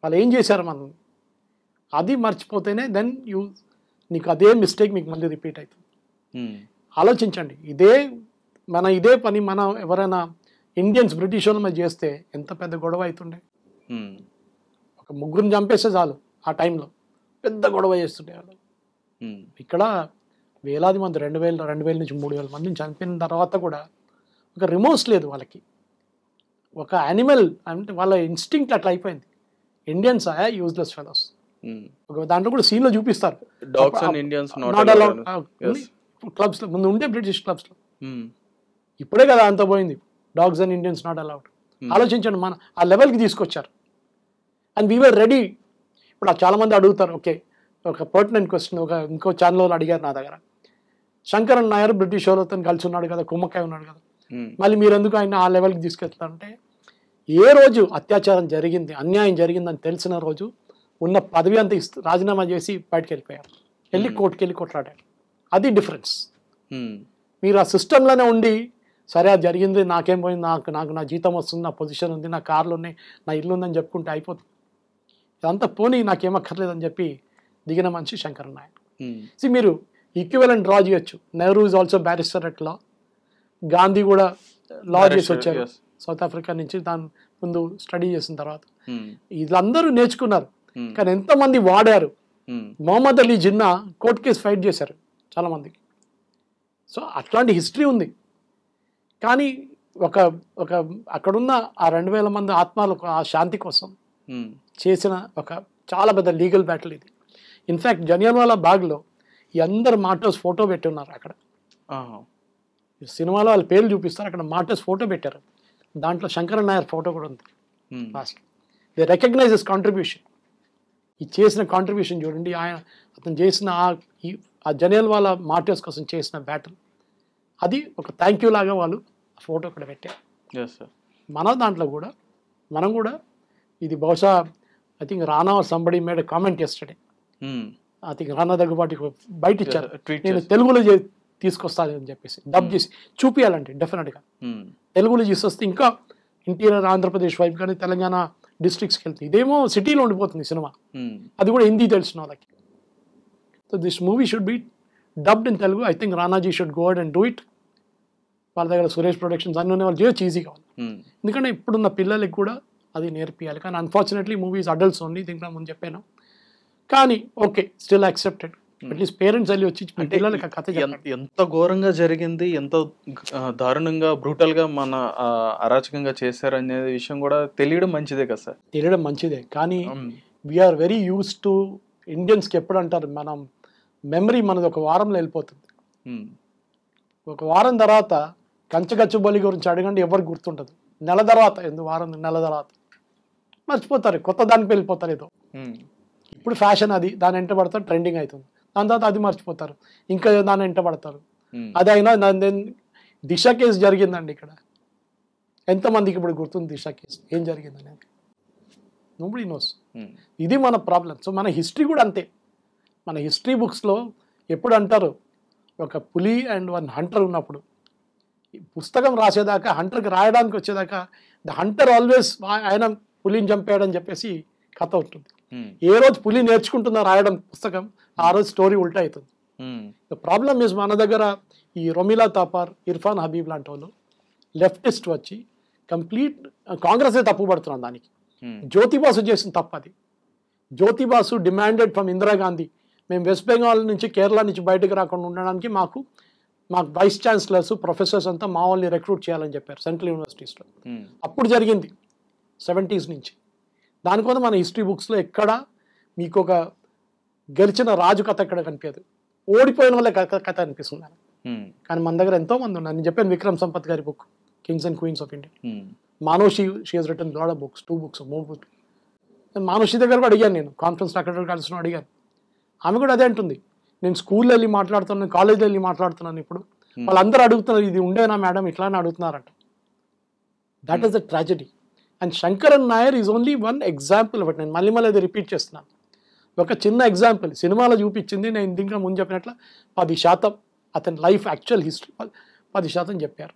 వాళ్ళు ఏం చేశారు మనం, అది మర్చిపోతేనే దెన్ నీకు అదే మిస్టేక్ మీకు మళ్ళీ రిపీట్ అవుతుంది. ఆలోచించండి, ఇదే పని మనం ఎవరైనా ఇండియన్స్ బ్రిటిష్ వాళ్ళ మీద చేస్తే ఎంత పెద్ద గొడవ అవుతుండే. ఒక ముగ్గురిని చంపేస్తే చాలు ఆ టైంలో పెద్ద గొడవ చేస్తుండే వాళ్ళు. ఇక్కడ వేలాది మంది 2000 నుంచి 3000 మందిని చంపిన తర్వాత కూడా ఒక రిమోర్స్ లేదు వాళ్ళకి. ఒక యానిమల్ అంటే వాళ్ళ ఇన్స్టింక్ట్ అట్లా అయిపోయింది. Indians useless fellows. దాంట్లో కూడా సీన్లో చూపిస్తారు క్లబ్స్లో, ముందు ఉండే బ్రిటిష్ క్లబ్స్లో. ఇప్పుడే కదా అంత పోయింది, dogs and Indians not allowed. ఆలోచించండి, మన ఆ లెవెల్కి తీసుకొచ్చారు. And we were ready. ఇప్పుడు చాలా మంది అడుగుతారు, ఓకే ఒక పర్టినెంట్ క్వశ్చన్ ఇంకో ఛానల్ వాళ్ళు అడిగారు నా దగ్గర, శంకరన్ నాయర్ బ్రిటిష్ వాళ్ళతో కలిసి ఉన్నాడు కదా, కుమ్మకాయ ఉన్నాడు కదా, మళ్ళీ మీరు ఎందుకు ఆయన ఆ లెవెల్కి తీసుకెళ్తారంటే, ఏ రోజు అత్యాచారం జరిగింది, అన్యాయం జరిగిందని తెలిసిన రోజు ఉన్న పదవి అంతా రాజీనామా చేసి బయటకు వెళ్ళిపోయారు, వెళ్ళి కోర్టుకి వెళ్ళి కొట్లాడారు. అది డిఫరెన్స్. మీరు ఆ సిస్టంలోనే ఉండి సరే అది జరిగింది, నాకేం పోయింది, నాకు నా జీతం వస్తుంది, నా పొజిషన్ ఉంది, నా కార్లు ఉన్నాయి, నా ఇల్లు ఉందని చెప్పుకుంటే అయిపోతుంది. ఇదంతా పోనీ నాకేమక్కర్లేదని చెప్పి దిగిన మనిషి శంకరన్ నాయర్. మీరు ఈక్వివలెంట్ డ్రా చేయొచ్చు. Nehru is also barrister at law, Gandhi కూడా లా చేసి వచ్చారు సౌత్ ఆఫ్రికా నుంచి, దాని ముందు స్టడీ చేసిన తర్వాత. వీళ్ళందరూ నేర్చుకున్నారు, కానీ ఎంతమంది వాడారు. Mohammad Ali Jinnah court case fight చేశారు చాలా మందికి. సో అట్లాంటి హిస్టరీ ఉంది. కానీ ఒక అక్కడున్న ఆ 2000 మంది ఆత్మలకు ఆ శాంతి కోసం చేసిన ఒక చాలా పెద్ద లీగల్ బ్యాటిల్ ఇది. ఇన్ఫ్యాక్ట్ జలియన్వాలా బాగ్లో ఈ అందరు మార్టర్స్ ఫోటో పెట్టి ఉన్నారు అక్కడ. సినిమాలో వాళ్ళ పేర్లు చూపిస్తారు, అక్కడ మార్టర్స్ ఫోటో పెట్టారు. దాంట్లో శంకరన్ నాయర్ ఫోటో కూడా ఉంది. Last they recognise his contribution. ఈ చేసిన కాంట్రిబ్యూషన్ చూడండి, అతను చేసిన ఆ జలియన్వాలా మార్టర్స్ కోసం చేసిన బ్యాటిల్, అది ఒక థ్యాంక్ యూ లాగా వాళ్ళు ఫోటో కూడా పెట్టారు. మన దాంట్లో కూడా మనం కూడా ఇది బహుశా I think Rana somebody made comment చేస్తాడే, ఐ థింక్ రానా దగ్గరపాటి బయట ఇచ్చారు, నేను తెలుగులో తీసుకొస్తాను అని చెప్పేసి డబ్ చేసి చూపించాలంటే డెఫినెట్గా తెలుగులో తీసుకొస్తే ఇంకా ఇంటీరియర్ ఆంధ్రప్రదేశ్ వైపు కానీ తెలంగాణ డిస్ట్రిక్ట్స్కి వెళ్తుంది. ఇదేమో సిటీలో ఉండిపోతుంది సినిమా, అది కూడా హిందీ తెలిసిన వాళ్ళకి. So this movie should be dubbed in Telugu. I think Ranaji should go and do it. వాళ్ళ దగ్గర సురేష్ ప్రొడక్షన్స్ అన్నీ ఉన్నాయి, వాళ్ళు చేయొచ్చు ఈజీగా వాళ్ళు. ఎందుకంటే ఇప్పుడున్న పిల్లలకి కూడా అది నేర్పియాలి. కానీ అన్ఫార్చునేట్లీ మూవీస్ అడల్ట్స్ ఓన్లీ, దీంట్లో ముందు చెప్పాను. కానీ okay, still accepted. At least parents వెళ్ళి వచ్చి పిల్లలకి కథ ఎంత ఘోరంగా జరిగింది, ఎంత దారుణంగా బ్రూటల్గా మన అరాచకంగా చేశారు అనే విషయం కూడా తెలియడం మంచిదే కదా సార్. తెలియడం మంచిదే, కానీ వీఆర్ వెరీ యూస్ టు ఇండియన్స్కి ఎప్పుడు అంటారు, మనం మెమరీ మనది ఒక వారంలో వెళ్ళిపోతుంది. ఒక వారం తర్వాత కంచగచ్చుబలి గురించి అడగండి, ఎవరికి గుర్తుంటుంది. నెల తర్వాత నెల తర్వాత మర్చిపోతారు, కొత్త దానికి వెళ్ళిపోతారు ఏదో. ఇప్పుడు ఫ్యాషన్ అది, దాని వెంట పడతారు, ట్రెండింగ్ అవుతుంది. దాని తర్వాత అది మర్చిపోతారు, ఇంకా దాని వెంట పడతారు. అది అయినా దిశ కేసు జరిగిందండి ఇక్కడ, ఎంతమందికి ఇప్పుడు గుర్తుంది దిశ కేసు ఏం జరిగింది అనేది? Nobody nose. ఇది మన ప్రాబ్లం. సో మన హిస్టరీ కూడా అంతే. మన హిస్టరీ బుక్స్లో ఎప్పుడు అంటారు, ఒక పులి అండ్ వన్ హంటర్ ఉన్నప్పుడు, పుస్తకం రాసేదాకా, హంటర్కి రాయడానికి వచ్చేదాకా ద హంటర్ ఆల్వేస్ ఆయన పులిని చంపాడని చెప్పేసి కథ ఉంటుంది. ఏ రోజు పులి నేర్చుకుంటున్నా రాయడం పుస్తకం, ఆ రోజు స్టోరీ ఉల్టా అవుతుంది. ద ప్రాబ్లమ్ ఇస్ మన దగ్గర ఈ రొమిలా తాపార్, ఇర్ఫాన్ హబీబ్ లాంటి వాళ్ళు లెఫ్టిస్ట్ వచ్చి కంప్లీట్ కాంగ్రెసే తప్పు పడుతున్నాం దానికి. జ్యోతిబాసు చేసిన తప్పు అది. జ్యోతిబాసు డిమాండెడ్ ఫ్రమ్ ఇందిరాగాంధీ, మేము వెస్ట్ బెంగాల్ నుంచి కేరళ నుంచి బయటకు రాకుండా ఉండడానికి మాకు వైస్ ఛాన్సలర్స్ ప్రొఫెసర్స్ అంతా మా వాళ్ళని రిక్రూట్ చేయాలని చెప్పారు సెంట్రల్ యూనివర్సిటీస్లో. అప్పుడు జరిగింది 70s నుంచి. దానికోసం మన హిస్టరీ బుక్స్లో ఎక్కడ మీకు ఒక గెలిచిన రాజు కథ ఎక్కడ కనిపించదు, ఓడిపోయిన వాళ్ళ కథ అనిపిస్తుంది. కానీ మన దగ్గర ఎంతో మంది ఉన్నారు. నేను చెప్పాను విక్రమ్ సంపత్ గారి book kings and queens of India. Manoshi she has written lot of books, 2 books, 3 books. Manoshi దగ్గర కూడా అడిగాను, నేను కాన్ఫరెన్స్ అక్కడ కలిసిన అడిగాను. ఆమె కూడా అదే అంటుంది, నేను స్కూల్లో వెళ్ళి మాట్లాడుతున్నాను, కాలేజ్లో వెళ్ళి మాట్లాడుతున్నాను. ఇప్పుడు వాళ్ళందరూ అడుగుతున్నారు ఇది ఉండేనా మేడం ఇట్లానే అడుగుతున్నారంట. That is the tragedy. And Sankaran Nair is only one example. But నేను మళ్ళీ అది రిపీట్ చేస్తున్నాను. ఒక చిన్న ఎగ్జాంపుల్ సినిమాలో చూపించింది. నేను దీంట్లో ముందు చెప్పినట్లు 10% అతని లైఫ్ యాక్చువల్ హిస్టరీ 10% చెప్పారు.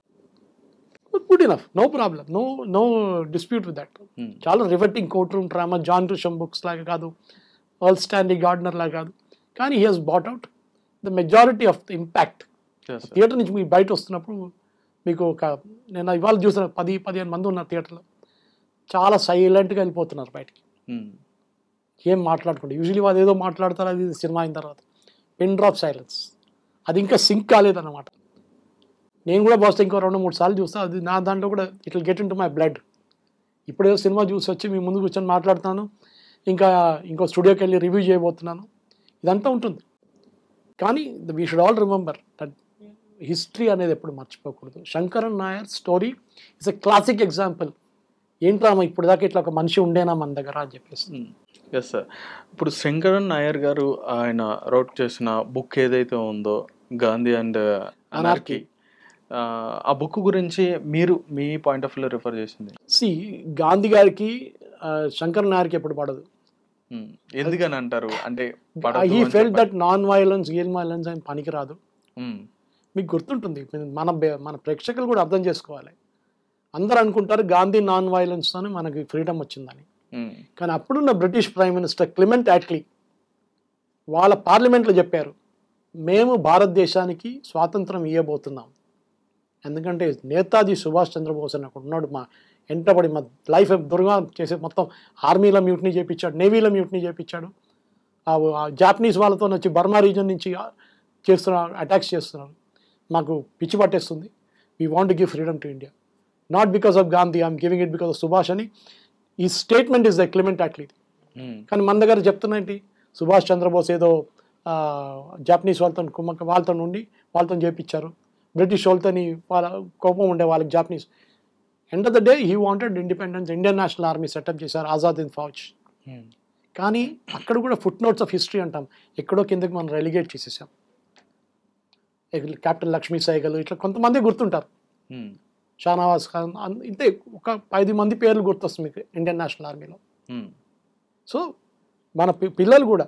Good enough, no problem, no dispute with that. చాలా riveting court room drama, John Grisham books లాగా కాదు, ఎర్ల్ స్టాన్లీ గార్డనర్ లాగా కాదు. కానీ he has brought out the majority of the impact. Theatre నుంచి మీరు బయట వస్తున్నప్పుడు మీకు నేను ఇవాళ చూసిన 10-15 మంది ఉన్నారు థియేటర్లో, చాలా సైలెంట్గా వెళ్ళిపోతున్నారు బయటికి, ఏం మాట్లాడుకుంటే. యూజువలీ వాళ్ళు ఏదో మాట్లాడతారు, అది సినిమా అయిన తర్వాత పిన్ డ్రాప్ సైలెన్స్. అది ఇంకా సింక్ కాలేదన్నమాట. నేను కూడా బహుశా ఇంకో 2-3 సార్లు చూస్తాను. అది నా దాంట్లో కూడా it will get in to my blood. ఇప్పుడేదో సినిమా చూసి వచ్చి మీ ముందు కూర్చొని మాట్లాడుతున్నాను, ఇంకో స్టూడియోకి వెళ్ళి రివ్యూ చేయబోతున్నాను, ఇదంతా ఉంటుంది. కానీ we should all remember that history అనేది ఎప్పుడు మర్చిపోకూడదు. Sankaran Nair story it's a classic example. ఏంట్రా ఇప్పుడు దాకా ఇట్లా ఒక మనిషి ఉండేనా మన దగ్గర అని చెప్పేసి. Yes sir. ఇప్పుడు శంకరన్ నాయర్ గారు ఆయన రోట్ చేసిన బుక్ ఏదైతే ఉందో గాంధీ అండ్ అనార్కీ, ఆ బుక్ గురించి మీరు మీ పాయింట్ ఆఫ్ వ్యూలో రిఫర్ చేసింది. గాంధీ గారికి శంకరన్ నాయర్కి ఎప్పుడు పడదు. ఎందుకని అంటారు అంటే he felt that non violence ఆయన పనికిరాదు. మీకు గుర్తుంటుంది, మన ప్రేక్షకులు కూడా అర్థం చేసుకోవాలి. అందరూ అనుకుంటారు గాంధీ నాన్ వైలెన్స్తోనే మనకి ఫ్రీడమ్ వచ్చిందని. కానీ అప్పుడున్న బ్రిటిష్ ప్రైమ్ మినిస్టర్ క్లిమెంట్ యాట్లీ వాళ్ళ పార్లమెంట్లో చెప్పారు, మేము భారతదేశానికి స్వాతంత్రం ఇవ్వబోతున్నాం. ఎందుకంటే నేతాజీ సుభాష్ చంద్రబోస్ అని ఒకడు ఉన్నాడు, మా ఎంటబడి మా లైఫ్ దుర్గా చేసే మొత్తం ఆర్మీలో మ్యూట్నీ చేయించాడు, నేవీలో మ్యూట్నీ చేయించాడు, జాపనీస్ వాళ్ళతో వచ్చి బర్మా రీజన్ నుంచి చేస్తున్నారు, అటాక్స్ చేస్తున్నారు. మాకు పిచ్చి పట్టేస్తుంది. We want to give freedom to India, not because of Gandhi, I'm giving it because of Subhash అని. ఈ స్టేట్మెంట్ ఇస్ ద క్లిమెంట్ యాట్లీ. కానీ మన దగ్గర చెప్తున్నాయండి, సుభాష్ చంద్రబోస్ ఏదో జాపనీస్ వాళ్ళతో ఉండి వాళ్ళతో చేయించారు, బ్రిటిష్ వాళ్ళతోని వాళ్ళ కోపం ఉండే వాళ్ళకి Japanese. End of the day he wanted independence. Indian national army setup చేశారు, ఆజాద్ హింద్ ఫౌజ్. కానీ అక్కడ కూడా ఫుట్ నోట్స్ ఆఫ్ హిస్టరీ అంటాం, ఎక్కడో కిందకి మనం రెలిగేట్ చేసేసాం. కెప్టెన్ లక్ష్మీ సైగల్ ఇట్లా కొంతమంది గుర్తుంటారు, షానవాజ్ ఖాన్, ఇంతే ఒక 5 మంది పేర్లు గుర్తొస్తుంది మీకు ఇండియన్ నేషనల్ ఆర్మీలో. సో మన పిల్లలు కూడా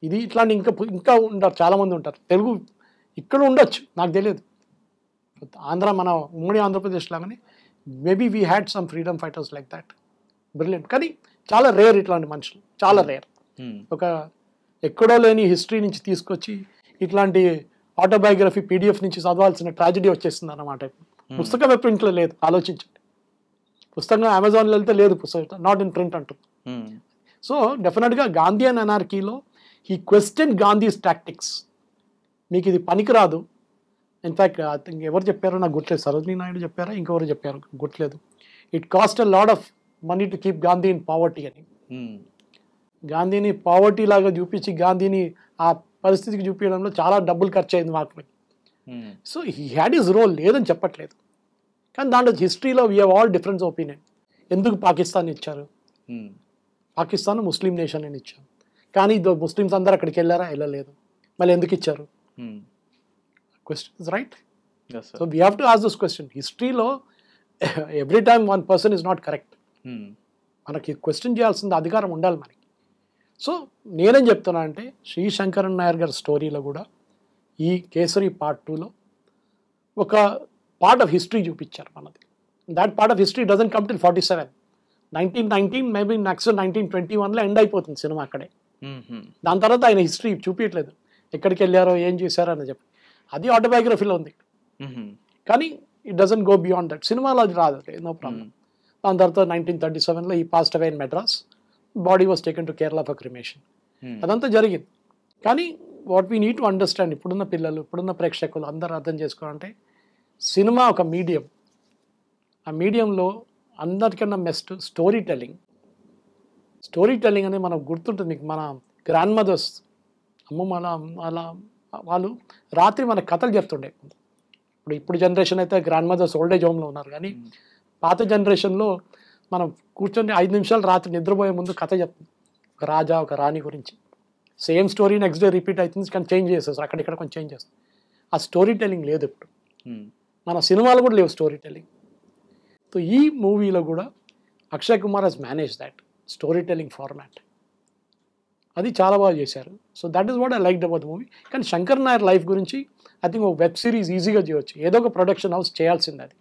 ఇది ఇట్లాంటి ఇంకా ఉంటారు, చాలామంది ఉంటారు. తెలుగు ఇక్కడ ఉండొచ్చు, నాకు తెలియదు. ఆంధ్ర మన ఉమ్మడి ఆంధ్రప్రదేశ్ లాగానే maybe we had some freedom fighters like that, brilliant. కానీ చాలా రేర్ ఇట్లాంటి మనుషులు, చాలా రేర్. ఒక ఎక్కడో లేని హిస్టరీ నుంచి తీసుకొచ్చి ఇట్లాంటి ఆటోబయోగ్రఫీ పీడిఎఫ్ నుంచి చదవాల్సిన ట్రాజడీ వచ్చేస్తుంది అన్నమాట. పుస్తకం ఎప్పుడు ఇంట్లో లేదు, ఆలోచించండి. పుస్తకం అమెజాన్లో వెళ్తే లేదు, పుస్తకం నాట్ ఇన్ ప్రింట్ అంటుంది. సో డెఫినెట్గా గాంధీ అండ్ అనార్కీలో ఈ క్వశ్చన్ గాంధీస్ టాక్టిక్స్, మీకు ఇది పనికిరాదు. ఇన్ఫ్యాక్ట్ ఐ థింక్ ఎవరు చెప్పారో నాకు గుర్తులేదు, సరోజినీ నాయుడు చెప్పారా ఇంకెవరు చెప్పారు గుర్తులేదు. It cost a lot of money to keep Gandhi in poverty అని. గాంధీని పావర్టీ లాగా చూపించి గాంధీని ఆ పరిస్థితికి చూపించడంలో చాలా డబ్బులు ఖర్చు అయింది మాకు. So he had his role, లేదని చెప్పట్లేదు. కానీ దాంట్లో హిస్టరీలో we have all difference opinion. ఎందుకు పాకిస్తాన్ ఇచ్చారు? పాకిస్తాన్ ముస్లిం నేషన్ అని ఇచ్చారు, కానీ ముస్లిమ్స్ అందరూ అక్కడికి వెళ్ళారా? వెళ్ళలేదు. మళ్ళీ ఎందుకు ఇచ్చారు? Question is right. So we have to ask this question. హిస్టరీలో every time one person is not correct. మనకి క్వశ్చన్ చేయాల్సిన అధికారం ఉండాలి మనకి. సో నేనేం చెప్తున్నా అంటే శ్రీ శంకరన్ నాయర్ గారి స్టోరీలో కూడా ఈ కేసరి పార్ట్ 2లో ఒక పార్ట్ ఆఫ్ హిస్టరీ చూపించారు మనది. That part of history doesn't come till 47. 1919 maybe next 1921లో ఎండ్ అయిపోతుంది సినిమా అక్కడే. మ్మ్. దాని తర్వాత ఆయన హిస్టరీ చూపించట్లేదు, ఎక్కడికి వెళ్ళారో ఏం చేశారో అని చెప్పి. అది ఆటోబయోగ్రఫీలో ఉంది, మ్మ్. కానీ it doesn't go beyond that. సినిమాలో అది రాదు, నో ప్రాబ్లం. దాని తర్వాత 1937లో ఈ passed away in Madras, body was taken to Kerala for cremation. అదంతా జరిగింది. కానీ what we need to understand, ఇప్పుడున్న పిల్లలు, ఇప్పుడున్న ప్రేక్షకులు అందరూ అర్థం చేసుకోవాలంటే, సినిమా ఒక మీడియం. ఆ మీడియంలో అందరికన్నా best story telling. Story telling అనేది మనకు గుర్తుంటుంది. మీకు మన గ్రాండ్ మదర్స్, అమ్మమ్మ అలా వాళ్ళు రాత్రి మనకు కథలు చెప్తుండే. ఇప్పుడు జనరేషన్ అయితే గ్రాండ్ మదర్స్ ఓల్డేజ్ హోమ్లో ఉన్నారు, కానీ పాత జనరేషన్లో మనం కూర్చొని 5 నిమిషాలు రాత్రి నిద్రపోయే ముందు కథ చెప్తుంది, ఒక రాజా ఒక రాణి గురించి. Same story next day repeat అవుతుంది, కానీ చేంజ్ చేసేస్తారు, అక్కడిక్కడ కొంచెం చేంజ్ చేస్తారు. ఆ స్టోరీ టెల్లింగ్ లేదు ఇప్పుడు. మన సినిమాలు కూడా లేవు స్టోరీ టెల్లింగ్. సో ఈ మూవీలో కూడా Akshay Kumar he's manage that story telling format. అది చాలా బాగా చేశారు. So that is what I liked about the movie. కానీ శంకర్ నాయర్ లైఫ్ గురించి ఐ థింక్ ఒక వెబ్ సిరీస్ ఈజీగా చేయవచ్చు, ఏదో ఒక ప్రొడక్షన్ హౌస్ చేయాల్సింది అది.